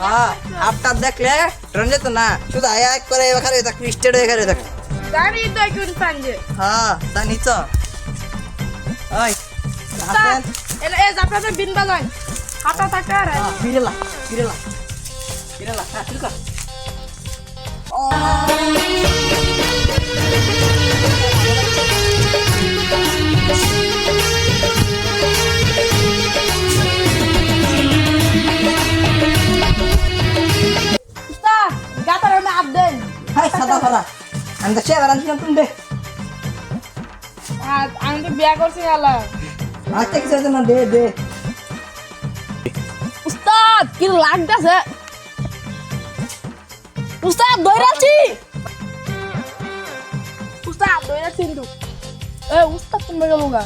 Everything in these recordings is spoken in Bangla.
হ্যাঁ আপটা দেখলে রঞ্জে তো না শুধু আয়া এক করে এখানে দেখ স্টেড হয়ে গেলে দেখ গাড়ি তো একটু পাঞ্জে হ্যাঁ তা নিচ ওই আসেন এ জাপাতে বিন বাজাই হাতা থাকা আর বিরেলা বিরেলা বিরেলা হ্যাঁ শুরু কর উস্তাদ গাতার মে আবদেন হাই সাদা সাদা আমি তো চেয়ার আনছিলাম তুমি দে আমি তো বিয়া করছি গালা আচ্ছা কিছু আছে না দে দে উস্তাদ কি লাগতাছে উস্তাদ দইরাছি উস্তাদ দইরাছি কিন্তু উস্তাদ তুমি গেল গা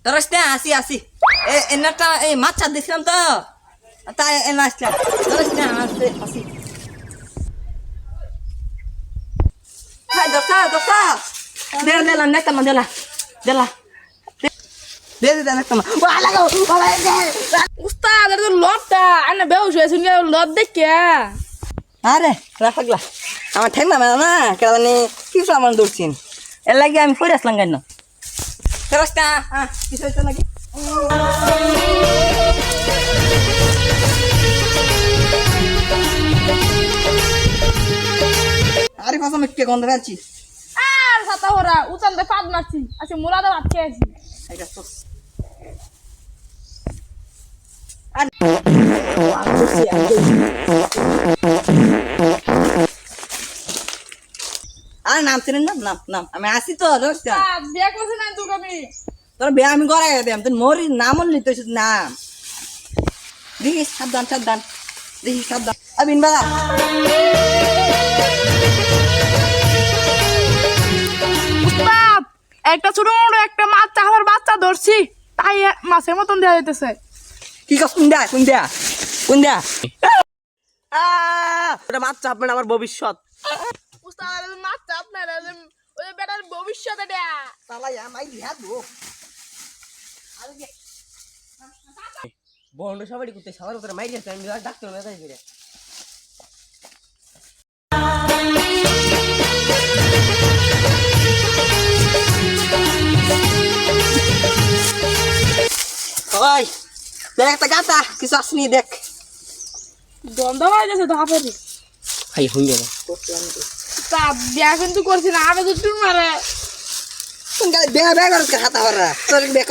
তরস না আসি আসি এনাটা এই মাছ ছাড় দিছিলাম তো তাই এনা আসলাম তরস না আসি আসি হাই দোস্তা দোস্তা দে দেলা নেতা মা দেলা দেলা দে দে নেতা মা ওয়া লাগাও বাবা দে উস্তাদ এর তো লবটা আনে বেউস হয়েছে লব দেখে আরে রাখলা আমার ঠেক না না কারণ কি সামান দৌড়ছিন এর লাগি আমি পড়ে আসলাম কেন তরস না কিছু হইতো নাকি আরে কসম কে গন্ধ পাচ্ছি আর ছাতা হরা উতান দে পাদ মারছি আচ্ছা মুরাদা ভাত খেয়েছি এটা তো আর নাম চিনেন নাম নাম নাম আমি আসি তো দোস্তা বিয়া করছি না তোকে আমি তোর বিয়া আমি করাই দিলাম তুই মরি নাম লিতে নাম দেখি সাবধান সাবধান দেখি সাবধান আবিন বাবা উস্তাদ একটা ছোট মোটো একটা মাছ চাহার বাচ্চা ধরছি তাই মাছের মতন দেওয়া হইতেছে কি কস কোন দেয়া কোন দেয়া কোন দেয়া ওটা মাছ চাপবেন আমার ভবিষ্যৎ উস্তাদ মাছ চাপ না ওই বেটার ভবিষ্যতে দেয়া তালাই আমাই দিয়া দো বন্ড সবাই করতে সবার উপরে মাইরি আছে আমি ডাক্তার মেজাজ করে ওই দেখ একটা গাতা কিছু আসনি দেখ গন্ধ হয়ে গেছে তো হাফেরি ভাই হইল না তা বিয়া কিন্তু করছি না আমি তো মারে বেয়া বেয়া করে হাতা হরা তোর